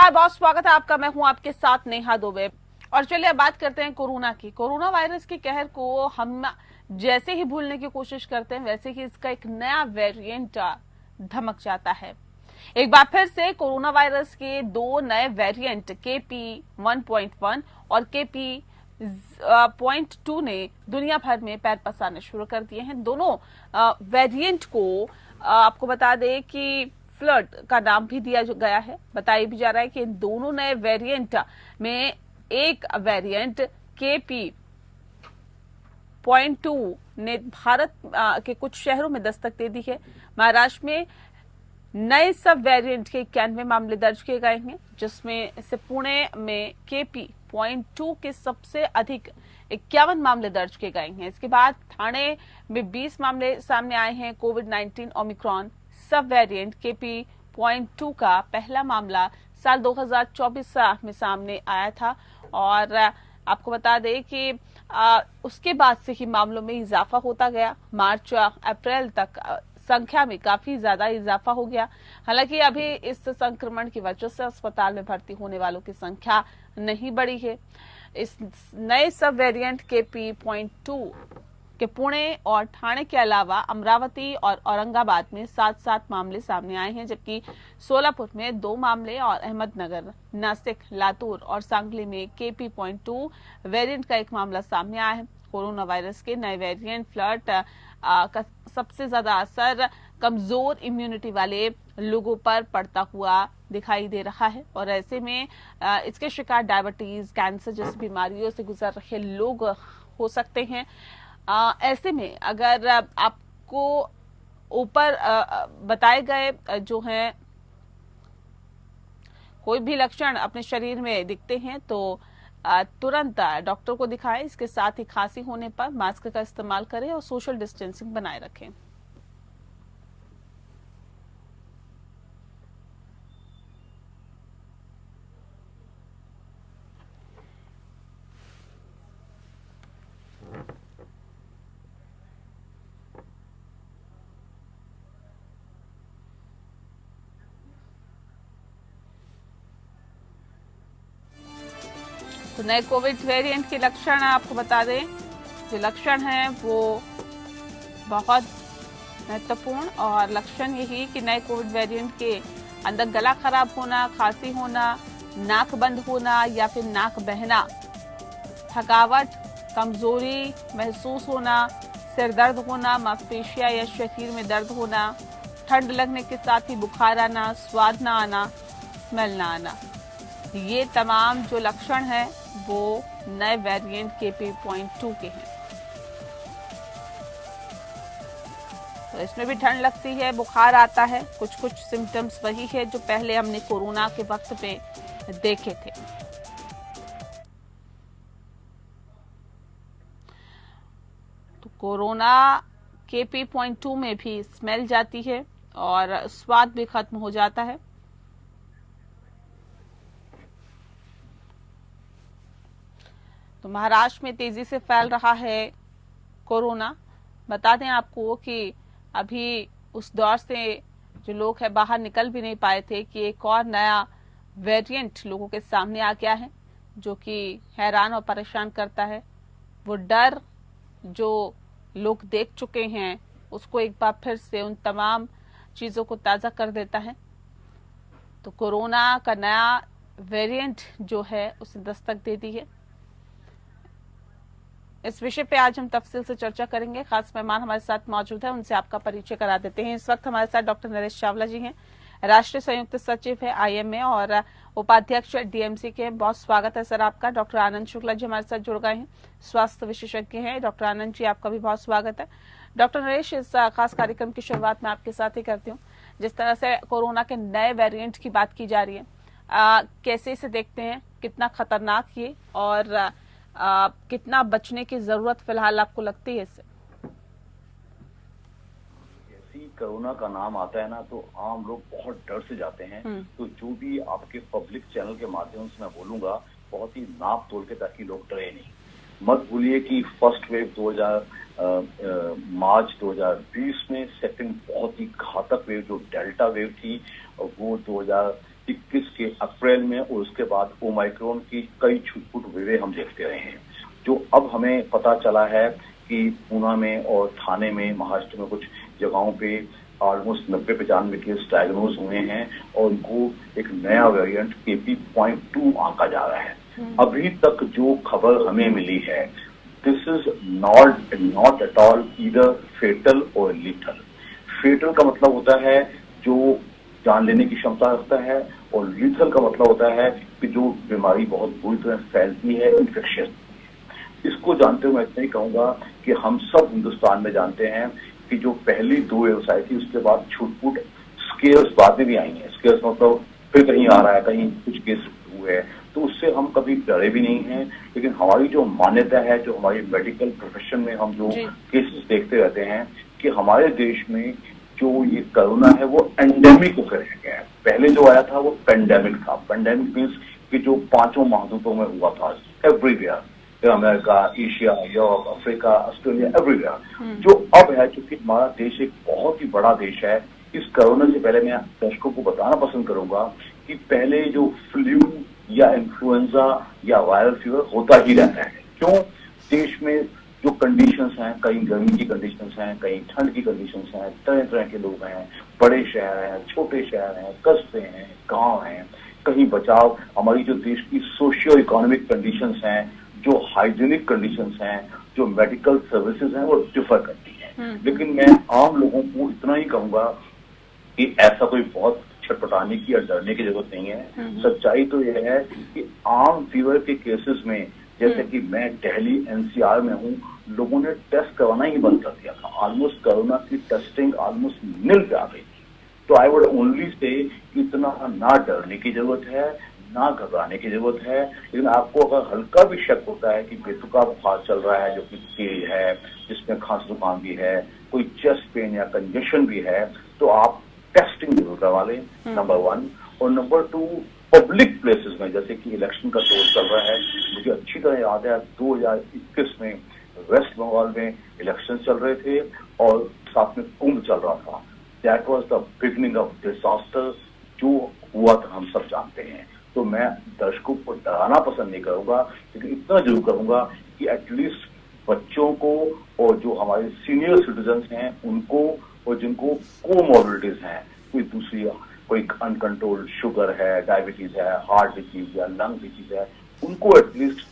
नमस्कार, बहुत स्वागत है आपका। मैं हूं आपके साथ नेहा दुबे। और चलिए अब बात करते हैं कोरोना की। कोरोना वायरस के कहर को हम जैसे ही भूलने की कोशिश करते हैं वैसे ही इसका एक नया वेरिएंट धमक जाता है। एक बार फिर से कोरोना वायरस के दो नए वेरिएंट KP.1.1 और KP.2 ने दुनिया भर में पैर पसारने शुरू कर दिए हैं। दोनों वेरिएंट को आपको बता दें कि फ्लड का नाम भी दिया गया है। बताया भी जा रहा है कि इन दोनों नए वेरिएंट में एक वेरिएंट KP.2 ने भारत के कुछ शहरों में दस्तक दे दी है। महाराष्ट्र में नए सब वेरिएंट के 91 मामले दर्ज किए गए हैं, जिसमें से पुणे में KP.2 के सबसे अधिक 51 मामले दर्ज किए गए हैं। इसके बाद ठाणे में 20 मामले सामने आए हैं। कोविड-19 ओमिक्रॉन सब वेरिएंट KP.2 का पहला मामला साल 2024 में सामने आया था और आपको बता दें कि उसके बाद से ही मामलों में इजाफा होता गया। मार्च अप्रैल तक संख्या में काफी ज्यादा इजाफा हो गया। हालांकि अभी इस संक्रमण की वजह से अस्पताल में भर्ती होने वालों की संख्या नहीं बढ़ी है। इस नए सब वेरिएंट KP.2 के पुणे और ठाणे के अलावा अमरावती और औरंगाबाद में 7-7 मामले सामने आए हैं, जबकि सोलापुर में 2 मामले और अहमदनगर, नासिक, लातूर और सांगली में KP.2 वेरिएंट का एक मामला सामने आया है। कोरोना वायरस के नए वेरिएंट फ्लड का सबसे ज्यादा असर कमजोर इम्यूनिटी वाले लोगों पर पड़ता हुआ दिखाई दे रहा है और ऐसे में इसके शिकार डायबिटीज, कैंसर जैसी बीमारियों से गुजर रहे लोग हो सकते हैं। ऐसे में अगर आपको ऊपर बताए गए जो हैं कोई भी लक्षण अपने शरीर में दिखते हैं तो तुरंत डॉक्टर को दिखाएं। इसके साथ ही खांसी होने पर मास्क का इस्तेमाल करें और सोशल डिस्टेंसिंग बनाए रखें। तो नए कोविड वेरिएंट के लक्षण आपको बता दें। जो लक्षण हैं वो बहुत महत्वपूर्ण और लक्षण यही कि नए कोविड वेरिएंट के अंदर गला खराब होना, खांसी होना, नाक बंद होना या फिर नाक बहना, थकावट, कमजोरी महसूस होना, सिर दर्द होना, मांसपेशियां या शरीर में दर्द होना, ठंड लगने के साथ ही बुखार आना, स्वाद ना आना, स्मेल ना आना, ये तमाम जो लक्षण हैं वो नए वेरिएंट KP.2 के हैं। तो इसमें भी ठंड लगती है, बुखार आता है, कुछ सिम्टम्स वही है जो पहले हमने कोरोना के वक्त पे देखे थे। तो कोरोना KP.2 में भी स्मेल जाती है और स्वाद भी खत्म हो जाता है। तो महाराष्ट्र में तेजी से फैल रहा है कोरोना। बता दें आपको कि अभी उस दौर से जो लोग हैं बाहर निकल भी नहीं पाए थे कि एक और नया वेरिएंट लोगों के सामने आ गया है जो कि हैरान और परेशान करता है। वो डर जो लोग देख चुके हैं उसको एक बार फिर से उन तमाम चीजों को ताजा कर देता है। तो कोरोना का नया वेरिएंट जो है उसे दस्तक दे दी है। इस विषय पे आज हम तफसील से चर्चा करेंगे। खास मेहमान हमारे साथ मौजूद है, उनसे आपका परिचय करा देते हैं। इस वक्त हमारे साथ डॉक्टर नरेश चावला जी हैं, राष्ट्रीय संयुक्त सचिव है IMA और उपाध्यक्ष DMC के। बहुत स्वागत है सर आपका। डॉक्टर आनंद शुक्ला जी हमारे साथ जुड़ गए हैं, स्वास्थ्य विशेषज्ञ हैं। डॉक्टर आनंद जी आपका भी बहुत स्वागत है। डॉक्टर नरेश, इस खास कार्यक्रम की शुरुआत मैं आपके साथ ही करती हूँ। जिस तरह से कोरोना के नए वेरिएंट की बात की जा रही है, कैसे इसे देखते हैं, कितना खतरनाक ये और कितना बचने की जरूरत फिलहाल आपको लगती है इससे? जैसे कोरोना का नाम आता है ना तो आम लोग बहुत डर से जाते हैं। तो जो भी आपके पब्लिक चैनल के माध्यम से मैं बोलूंगा, बहुत ही नाप तोल के ताकि लोग डरे नहीं। मत भूलिए कि फर्स्ट वेव मार्च 2020 में, सेकंड बहुत ही घातक वेव जो डेल्टा वेव थी वो 2021 के अप्रैल में और उसके बाद ओमाइक्रॉन की कई छुटपुट वेव हम देखते रहे हैं। जो अब हमें पता चला है कि पूना में और थाने में, महाराष्ट्र में कुछ जगहों पे ऑलमोस्ट 90-95 केस डायग्नोज हुए हैं और उनको एक नया वेरिएंट KP.2 आंका जा रहा है। अभी तक जो खबर हमें मिली है, this is not at all either fatal और लीथल। फेटल का मतलब होता है जो जान लेने की क्षमता रखता है, और लीथल का मतलब होता है कि जो बीमारी बहुत बुरी तरह फैलती है, इन्फेक्शियस। इसको जानते हुए मैं इतना ही कहूंगा कि हम सब हिंदुस्तान में जानते हैं कि जो पहली 2 व्यवसाय थी, उसके बाद छुटपुट स्केयर्स बाद में भी आई हैं। स्केयर्स मतलब फिर कहीं आ रहा है, कहीं कुछ केस हुए हैं, तो उससे हम कभी डरे भी नहीं हैं। लेकिन हमारी जो मान्यता है, जो हमारी मेडिकल प्रोफेशन में हम जो केसेस देखते रहते हैं कि हमारे देश में जो ये कोरोना है वो एंडेमिक होकर रह गया है। पहले जो आया था वो पेंडेमिक था। पेंडेमिक मीन्स कि जो 5 महाद्वीपों में हुआ था, everywhere, America, Asia, Europe, Africa, Australia, everywhere. जो अब है, क्योंकि हमारा देश एक बहुत ही बड़ा देश है, इस कोरोना से पहले मैं दर्शकों को बताना पसंद करूंगा कि पहले जो फ्लू या इन्फ्लुएंजा या वायरल फीवर होता ही रहता है। क्यों? देश में जो कंडीशंस हैं, कहीं गर्मी की कंडीशंस हैं, कहीं ठंड की कंडीशंस हैं, तरह तरह के लोग हैं, बड़े शहर हैं, छोटे शहर हैं, कस्बे हैं, गांव हैं, कहीं बचाव। हमारी जो देश की सोशियो इकोनॉमिक कंडीशंस हैं, जो हाइजीनिक कंडीशंस हैं, जो मेडिकल सर्विसेज हैं, वो डिफर करती हैं। लेकिन मैं आम लोगों को इतना ही कहूंगा कि ऐसा कोई बहुत छटपटाने की या डरने की जरूरत नहीं है। सच्चाई तो यह है कि आम फीवर के केसेस में, जैसे कि मैं दिल्ली NCR में हूँ, लोगों ने टेस्ट करवाना ही बंद कर दिया था। ऑलमोस्ट कोरोना की टेस्टिंग ऑलमोस्ट निल पे आ गई थी। तो आई वुड ओनली से इतना ना डरने की जरूरत है, ना घबराने की जरूरत है। लेकिन आपको अगर हल्का भी शक होता है कि बेतुका बुखार चल रहा है, जो कि तेज है, जिसमें खांसी जुकाम भी है, कोई चेस्ट पेन या कंजेशन भी है, तो आप टेस्टिंग जरूर करवा लें, नंबर 1। और नंबर 2, पब्लिक प्लेसेस में, जैसे कि इलेक्शन का दौर चल रहा है, मुझे अच्छी तरह याद है 2021 में वेस्ट बंगाल में इलेक्शन चल रहे थे और साथ में कुंभ चल रहा था। That was the beginning of disaster. जो हुआ था हम सब जानते हैं। तो मैं दर्शकों को डराना पसंद नहीं करूंगा, लेकिन इतना जरूर करूंगा कि एटलीस्ट बच्चों को और जो हमारे सीनियर सिटीजन्स हैं उनको, और जिनको कोमॉर्बिडिटीज हैं, कोई अनकंट्रोल्ड शुगर है, डायबिटीज है, हार्ट डिजीज या लंग डिजीज है, उनको एटलीस्ट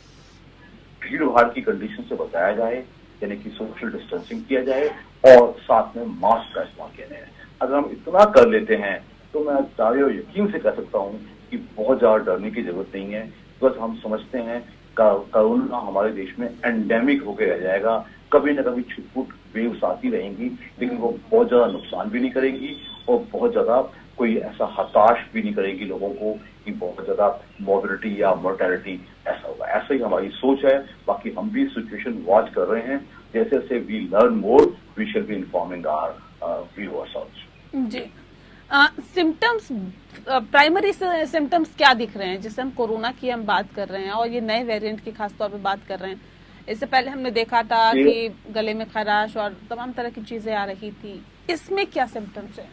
भीड़ भाड़ की कंडीशन से बचाया जाए, यानी कि सोशल डिस्टेंसिंग किया जाए और साथ में मास्क का इस्तेमाल किया जाए। अगर हम इतना कर लेते हैं तो मैं दावे और यकीन से कह सकता हूं कि बहुत ज्यादा डरने की जरूरत नहीं है। बस हम समझते हैं कोरोना हमारे देश में एंडेमिक होकर रह जाएगा। कभी न कभी छुटपुट वेव्स आती रहेंगी, लेकिन वो बहुत ज्यादा नुकसान भी नहीं करेगी और बहुत ज्यादा कोई ऐसा हताश भी नहीं करेगी लोगों को कि बहुत ज्यादा मॉर्बिडिटी या मोर्टेलिटी ऐसा होगा। ऐसा ही हमारी सोच है। बाकी हम भी सिचुएशन वॉच कर रहे हैं। जैसे जैसे we learn more, we shall be informing our viewers also. जी, सिम्टम्स, प्राइमरी सिम्टम्स क्या दिख रहे हैं? जैसे हम कोरोना की हम बात कर रहे हैं और ये नए वेरिएंट की खासतौर पे बात कर रहे हैं। इससे पहले हमने देखा था कि गले में खराश और तमाम तरह की चीजें आ रही थी। इसमें क्या सिम्टम्स है?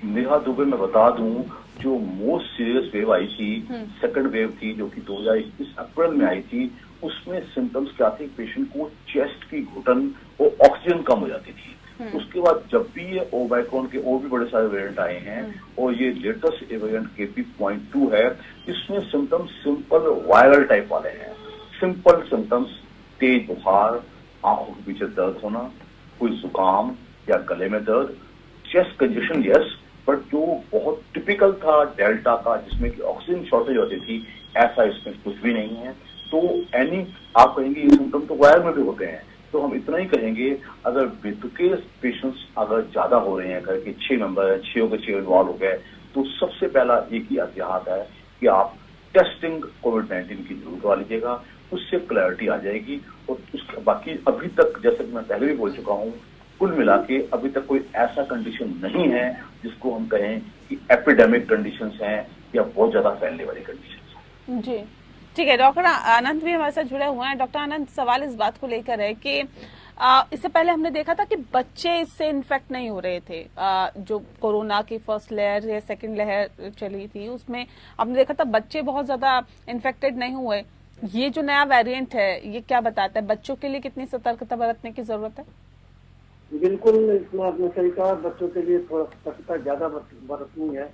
नेहा दुबे, मैं बता दूं, जो मोस्ट सीरियस वेव आई थी, सेकंड वेव थी, जो कि 2021 अप्रैल में आई थी, उसमें सिम्टम्स क्या थे? पेशेंट को चेस्ट की घुटन और ऑक्सीजन कम हो जाती थी। उसके बाद जब भी ये ओमाइक्रॉन के और भी बड़े सारे वेरिएंट आए हैं और ये लेटेस्ट वेरिएंट KP.2 है, इसमें सिम्टम्स सिंपल वायरल टाइप वाले हैं। सिंपल सिम्टम्स, तेज बुखार, आंखों के पीछे दर्द होना, कोई जुकाम या गले में दर्द, चेस्ट कंजेशन, यस, बट जो बहुत टिपिकल था डेल्टा का, जिसमें कि ऑक्सीजन शॉर्टेज होती थी, ऐसा इसमें कुछ भी नहीं है। तो आप कहेंगे ये सिम्टम तो वायरल में भी होते हैं, तो हम इतना ही कहेंगे, अगर बेतुके पेशेंट्स अगर ज्यादा हो रहे हैं, घर के 6 मेंबर हैं, 6 के 6 इन्वॉल्व हो गए, तो सबसे पहला एक ही एहतियात है कि आप टेस्टिंग कोविड-19 की जरूर करवा लीजिएगा। उससे क्लैरिटी आ जाएगी। और उसके बाकी अभी तक, जैसे कि मैं पहले भी बोल चुका हूँ, कुल मिला के अभी तक कोई ऐसा कंडीशन नहीं है जिसको हम कहें कि एपिडेमिक कंडीशंस हैं या बहुत ज्यादा फैलने वाली कंडीशंस हैं। जी, ठीक है। डॉक्टर आनंद भी हमारे साथ जुड़े हुए हैं। डॉक्टर आनंद, सवाल इस बात को लेकर है कि इससे पहले हमने देखा था कि बच्चे इससे इन्फेक्ट नहीं हो रहे थे। जो कोरोना की फर्स्ट लहर या सेकंड लहर चली थी उसमें हमने देखा था बच्चे बहुत ज्यादा इन्फेक्टेड नहीं हुए। ये जो नया वेरिएंट है ये क्या बताता है, बच्चों के लिए कितनी सतर्कता बरतने की जरूरत है? बिल्कुल, इसमें आपने सही कहा, बच्चों के लिए थोड़ा सतर्कता ज्यादा बरतनी है।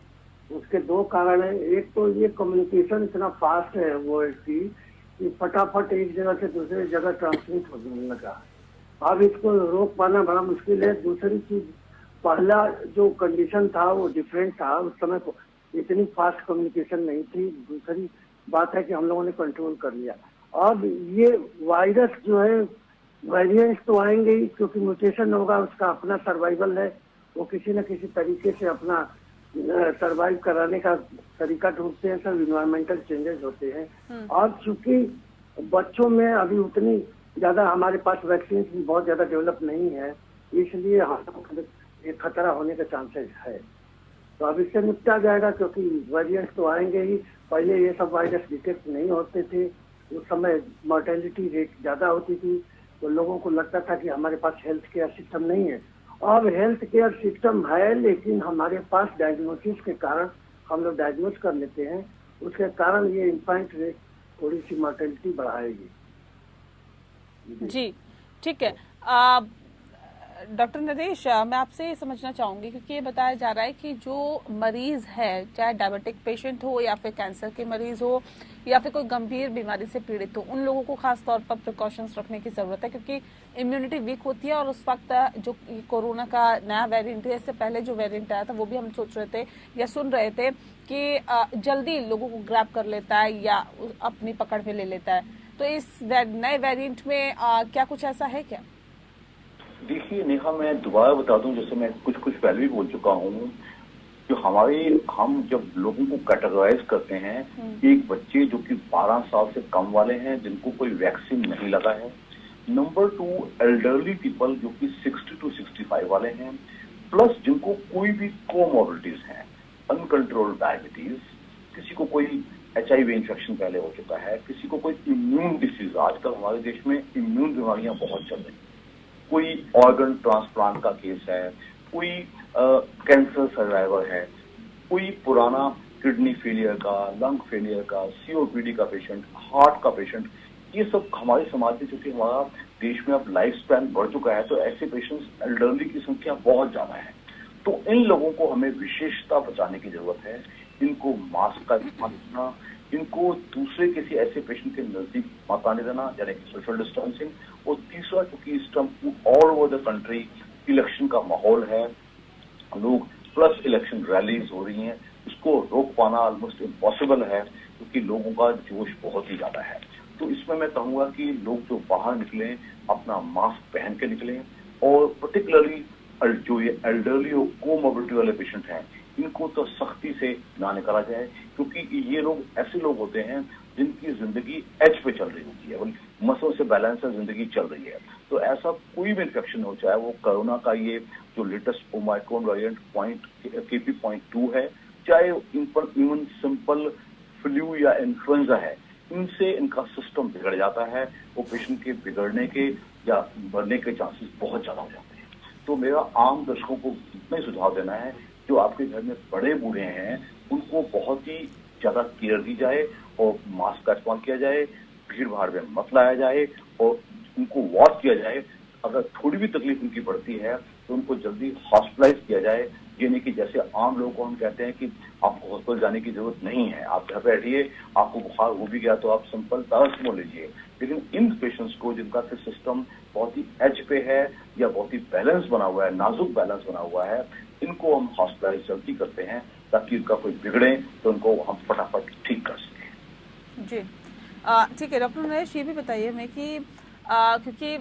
उसके दो कारण है। एक तो ये कम्युनिकेशन इतना फास्ट है वो इसकी कि फटाफट एक जगह से दूसरी जगह ट्रांसमिट होने लगा। अब इसको रोक पाना बड़ा मुश्किल है। दूसरी चीज, पहला जो कंडीशन था वो डिफरेंट था, उस समय इतनी फास्ट कम्युनिकेशन नहीं थी। दूसरी बात है कि हम लोगों ने कंट्रोल कर लिया। अब ये वायरस जो है, वेरिएंट्स तो आएंगे ही, क्योंकि म्यूटेशन होगा, उसका अपना सर्वाइवल है। वो किसी न किसी तरीके से अपना सर्वाइव कराने का तरीका ढूंढते हैं। सब इन्वायरमेंटल चेंजेस होते हैं। और चूंकि बच्चों में अभी उतनी ज्यादा हमारे पास वैक्सीन भी बहुत ज्यादा डेवलप नहीं है, इसलिए एक खतरा होने का चांसेस है। तो अब इससे निपटा जाएगा, क्योंकि वेरिएंट्स तो आएंगे ही। पहले ये सब वायरस डिटेक्ट नहीं होते थे, उस समय मॉर्टेलिटी रेट ज्यादा होती थी, तो लोगों को लगता था कि हमारे पास हेल्थ केयर सिस्टम नहीं है। अब हेल्थ केयर सिस्टम है, लेकिन हमारे पास डायग्नोसिस के कारण हम लोग डायग्नोस कर लेते हैं, उसके कारण ये इन्फेंट रेट थोड़ी सी मॉर्टेलिटी बढ़ाएगी। जी ठीक है। डॉक्टर नरेश, मैं आपसे ये समझना चाहूंगी, क्योंकि ये बताया जा रहा है कि जो मरीज है, चाहे डायबिटिक पेशेंट हो या फिर कैंसर के मरीज हो या फिर कोई गंभीर बीमारी से पीड़ित हो, उन लोगों को खास तौर पर प्रिकॉशंस रखने की जरूरत है, क्योंकि इम्यूनिटी वीक होती है। और उस वक्त जो कोरोना का नया वेरिएंट है, इससे पहले जो वेरिएंट आया था वो भी हम सोच रहे थे या सुन रहे थे कि जल्दी लोगों को ग्रैब कर लेता है या अपनी पकड़ में ले लेता है। तो इस नए वेरिएंट में क्या कुछ ऐसा है क्या? देखिए नेहा, मैं दोबारा बता दूं, जैसे मैं कुछ पहले भी बोल चुका हूं, जो हम जब लोगों को कैटेगराइज करते हैं, एक बच्चे जो कि 12 साल से कम वाले हैं जिनको कोई वैक्सीन नहीं लगा है, नंबर 2 एल्डरली पीपल जो कि 60 to 65 वाले हैं, प्लस जिनको कोई भी कोमॉर्बिडिटीज हैं, अनकंट्रोल्ड डायबिटीज, किसी को कोई HIV इन्फेक्शन पहले हो चुका है, किसी को कोई इम्यून डिसीज, आजकल हमारे देश में इम्यून बीमारियां बहुत चल रही हैं, कोई ऑर्गन ट्रांसप्लांट का केस है, कोई कैंसर सर्वाइवर है, कोई पुराना किडनी फेलियर का, लंग फेलियर का, COPD का पेशेंट, हार्ट का पेशेंट, ये सब हमारे समाज में, चूंकि हमारा देश में अब लाइफ स्पैन बढ़ चुका है, तो ऐसे पेशेंट्स एल्डरली की संख्या बहुत ज्यादा है। तो इन लोगों को हमें विशेषता बचाने की जरूरत है। इनको मास्क का इस्तेमाल करना, इनको दूसरे किसी ऐसे पेशेंट के नजदीक मत आने देना, यानी कि सोशल डिस्टेंसिंग। और तीसरा, क्योंकि इस time all over the country election का माहौल है, लोग प्लस इलेक्शन रैलीज हो रही हैं, इसको रोक पाना ऑलमोस्ट इम्पॉसिबल है, क्योंकि लोगों का जोश बहुत ही ज्यादा है। तो इसमें मैं कहूंगा कि लोग जो बाहर निकलें अपना मास्क पहन के निकलें, और पर्टिकुलरली जो ये एल्डरली और कोमॉर्बिडिटी वाले पेशेंट हैं, इनको तो सख्ती से ना निकाला जाए, क्योंकि ये लोग ऐसे लोग होते हैं जिनकी जिंदगी एज पे चल रही होती है, मसलों से बैलेंस से जिंदगी चल रही है। तो ऐसा कोई भी इन्फेक्शन हो, चाहे वो कोरोना का ये जो लेटेस्ट ओमाइक्रॉन वेरिएंट KP.2 है, चाहे इन पर इवन सिंपल फ्लू या इन्फ्लुएंजा है, इनसे इनका सिस्टम बिगड़ जाता है। वो पेशेंट के बिगड़ने के या मरने के चांसेस बहुत ज्यादा हो जाते हैं। तो मेरा आम दर्शकों को इतना ही सुझाव देना है, जो आपके घर में बड़े बूढ़े हैं उनको बहुत ही ज्यादा केयर दी जाए और मास्क का इस्तेमाल किया जाए, भीड़ भाड़ में मत लाया जाए और उनको वॉच किया जाए। अगर थोड़ी भी तकलीफ उनकी बढ़ती है तो उनको जल्दी हॉस्पिटलाइज किया जाए। ये नहीं कि जैसे आम लोगों को हम कहते हैं कि आपको हॉस्पिटल जाने की जरूरत नहीं है, आप घर बैठिए, आपको बुखार हो भी गया तो आप सिंपल पैरासिटामोल लीजिए। लेकिन इन पेशेंट्स को जिनका सिस्टम बहुत ही एज पे है या बहुत ही बैलेंस बना हुआ है, नाजुक बैलेंस बना हुआ है, इनको हम हॉस्पिटलाइज जल्दी करते हैं ताकि उनका कोई बिगड़े तो उनको हम फटाफट ठीक कर सकें। जी ठीक है। डॉक्टर नरेश, ये भी बताइए हमें कि क्योंकि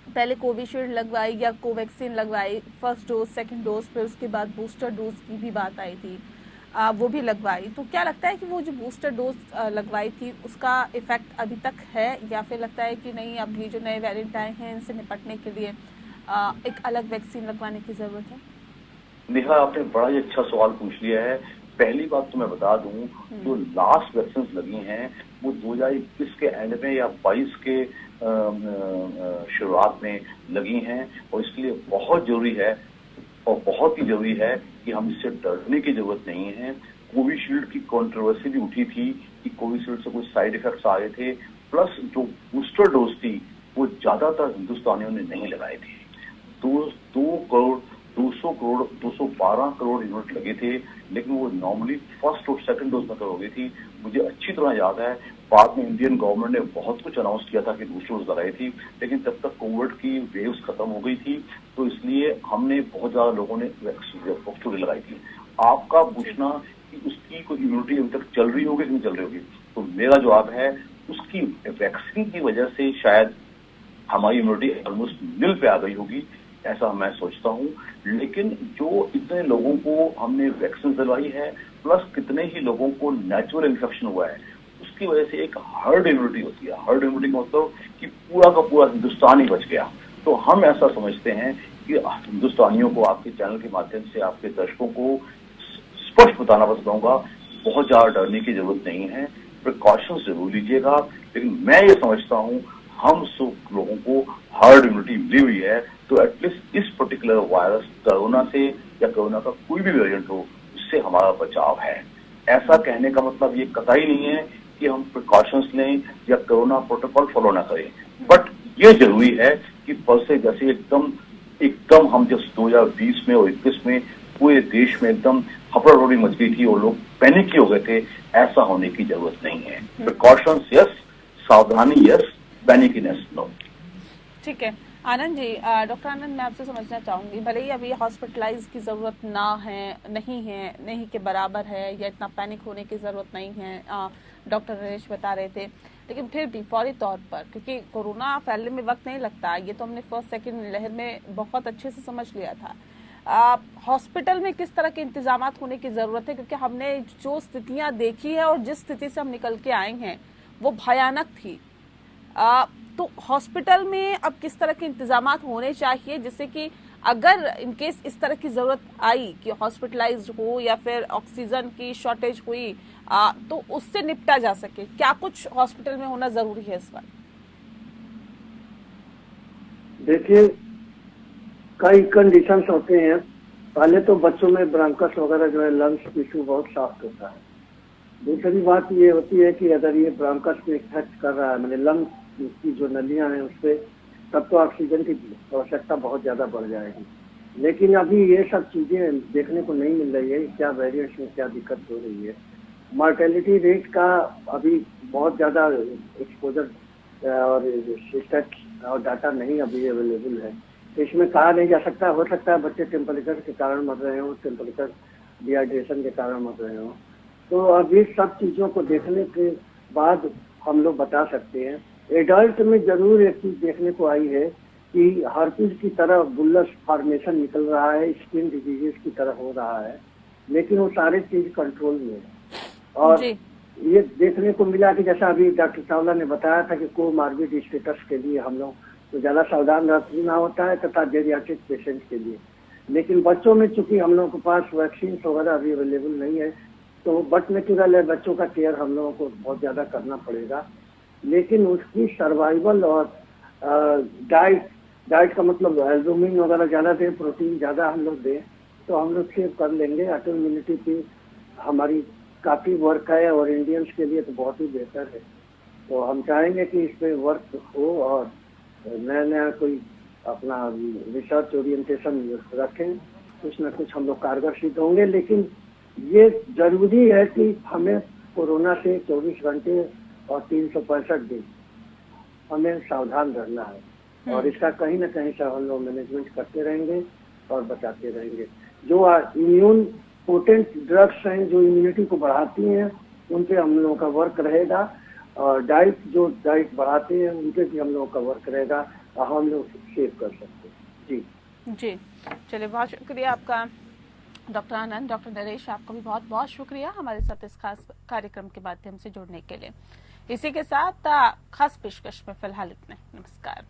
पहले कोविशील्ड लगवाई या कोवैक्सीन लगवाई, फर्स्ट डोज, सेकंड डोज, फिर उसके बाद बूस्टर डोज की भी बात आई थी, वो भी लगवाई, तो क्या लगता है कि वो जो बूस्टर डोज लगवाई थी उसका इफेक्ट अभी तक है, या फिर लगता है कि नहीं, अब ये जो नए वेरिएंट आए हैं इनसे निपटने के लिए एक अलग वैक्सीन लगवाने की जरूरत है? नेहा, आपने बड़ा ही अच्छा सवाल पूछ लिया है। पहली बात तो मैं बता दूं, जो लास्ट वैक्सीन लगी हैं वो 2021 के एंड में या 22 के शुरुआत में लगी हैं, और इसलिए बहुत जरूरी है और बहुत ही जरूरी है कि हम इससे डरने की जरूरत नहीं है। कोविशील्ड की कंट्रोवर्सी भी उठी थी कि कोविशील्ड से कुछ साइड इफेक्ट्स आए थे, प्लस जो बूस्टर डोज थी वो ज्यादातर हिंदुस्तानियों ने नहीं लगाए थे। 212 करोड़ यूनिट लगे थे, लेकिन वो नॉर्मली फर्स्ट और सेकंड डोज में हो गई थी। मुझे अच्छी तरह याद है, बाद में इंडियन गवर्नमेंट ने बहुत कुछ अनाउंस किया था कि बूस्टर डोज लगाई थी, लेकिन तब तक कोविड की वेव्स खत्म हो गई थी, तो इसलिए हमने बहुत ज्यादा लोगों ने बूस्टर डोज लगाई थी। आपका पूछना कि उसकी कोई इम्यूनिटी अभी तक चल रही होगी कि नहीं चल रही होगी, तो मेरा जवाब है उसकी वैक्सीन की वजह से शायद हमारी इम्यूनिटी ऑलमोस्ट नील पे आ गई होगी, ऐसा मैं सोचता हूं। लेकिन जो इतने लोगों को हमने वैक्सीन दिलवाई है, प्लस कितने ही लोगों को नेचुरल इन्फेक्शन हुआ है, उसकी वजह से एक हर्ड इम्यूनिटी होती है। हर्ड इम्यूनिटी का मतलब कि पूरा का पूरा हिंदुस्तान ही बच गया। तो हम ऐसा समझते हैं कि हिंदुस्तानियों को आपके चैनल के माध्यम से आपके दर्शकों को स्पष्ट बताना चाहूंगा, बहुत ज्यादा डरने की जरूरत नहीं है, प्रिकॉशंस जरूर लीजिएगा। लेकिन मैं ये समझता हूं हम सब लोगों को हर्ड इम्यूनिटी मिली हुई है, तो एटलीस्ट इस पर्टिकुलर वायरस कोरोना से या कोरोना का कोई भी वेरिएंट हो, उससे हमारा बचाव है। ऐसा कहने का मतलब ये कतई नहीं है कि हम प्रिकॉशंस लें या कोरोना प्रोटोकॉल फॉलो ना करें, बट ये जरूरी है कि फर्स्ट से जैसे एकदम हम जब 2020 में और 21 में पूरे देश में एकदम हपड़ारोड़ी मच गई थी और लोग पैनिक हो गए थे, ऐसा होने की जरूरत नहीं है। प्रिकॉशंस यस, सावधानी यस, पैनिकीनेस नो। ठीक है आनंद जी, डॉक्टर आनंद, मैं आपसे समझना चाहूंगी, भले ही अभी हॉस्पिटलाइज की जरूरत नहीं के बराबर है, या इतना पैनिक होने की जरूरत नहीं है, डॉक्टर नरेश बता रहे थे, लेकिन फिर भी फौरी तौर पर, क्योंकि कोरोना फैलने में वक्त नहीं लगता, ये तो हमने फर्स्ट सेकंड लहर में बहुत अच्छे से समझ लिया था। हॉस्पिटल में किस तरह के इंतजाम होने की जरूरत है, क्योंकि हमने जो स्थितियां देखी है और जिस स्थिति से हम निकल के आए हैं वो भयानक थी। तो हॉस्पिटल में अब किस तरह के इंतजाम होने चाहिए, जिससे कि अगर इनकेस इस तरह की जरूरत आई कि हॉस्पिटलाइज्ड हो या फिर ऑक्सीजन की शॉर्टेज हुई, तो उससे निपटा जा सके। क्या कुछ हॉस्पिटल में होना जरूरी है इस बार? देखिए, कई कंडीशंस होते हैं। पहले तो बच्चों में ब्रांकस वगैरह जो है, लंग्स टिश्यू बहुत सॉफ्ट होता है। दूसरी बात ये होती है कि अगर ये ब्रांकस में इफेक्ट कर रहा है, मतलब लंग्स की जो नलियां हैं उसपे, तब तो ऑक्सीजन की आवश्यकता बहुत ज्यादा बढ़ जाएगी। लेकिन अभी ये सब चीजें देखने को नहीं मिल रही है, क्या वेरिएंट्स में क्या दिक्कत हो रही है। मॉर्टेलिटी रेट का अभी बहुत ज्यादा एक्सपोजर और स्टैट्स और डाटा नहीं अभी अवेलेबल है, तो इसमें कहा नहीं जा सकता। हो सकता है बच्चे टेम्परेचर के कारण मर रहे हो, टेम्परेचर डिहाइड्रेशन के कारण मर रहे हो। तो अभी सब चीजों को देखने के बाद हम लोग बता सकते हैं। एडल्ट में जरूर एक चीज देखने को आई है कि हर्पीज की तरह बुल्लस फॉर्मेशन निकल रहा है, स्किन डिजीजेस की तरह हो रहा है, लेकिन वो सारे चीज कंट्रोल में है। और ये देखने को मिला कि जैसा अभी डॉक्टर चावला ने बताया था कि कोमार्बिड स्टेटस के लिए हम लोग तो ज्यादा सावधान रहना होता है, तथा जेरियाट्रिक पेशेंट के लिए। लेकिन बच्चों में चूंकि हम लोगों के पास वैक्सीन वगैरह अभी अवेलेबल नहीं है, तो बट नेचुरल है, बच्चों का केयर हम लोगों को बहुत ज्यादा करना पड़ेगा। लेकिन उसकी सर्वाइवल और डाइट का मतलब एल्बुमिन वगैरह ज्यादा दें, प्रोटीन ज्यादा हम लोग दें, तो हम लोग सेव कर लेंगे। ऑटो इम्यूनिटी की हमारी काफी वर्क है और इंडियंस के लिए तो बहुत ही बेहतर है। तो हम चाहेंगे कि इस पे वर्क हो और नया कोई अपना रिसर्च ओरिएंटेशन रखें, कुछ न कुछ हम लोग कारगर सिद्ध होंगे। लेकिन ये जरूरी है कि हमें कोरोना से 24 घंटे और 365 दिन हमें सावधान रहना है, और इसका कहीं ना कहीं से हम लोग मैनेजमेंट करते रहेंगे और बचाते रहेंगे। जो इम्यून पोटेंट ड्रग्स हैं जो इम्यूनिटी को बढ़ाती हैं, उन पे हम लोगों का वर्क रहेगा, और डाइट बढ़ाते हैं उनके भी हम लोगों का वर्क रहेगा, और हम लोग सेव कर सकते हैं। जी चलिए, बहुत शुक्रिया आपका डॉक्टर आनंद। डॉक्टर नरेश, आपका भी बहुत बहुत शुक्रिया हमारे साथ इस खास कार्यक्रम के माध्यम से जुड़ने के लिए। इसी के साथ खास पेशकश में फिलहाल इतना। नमस्कार।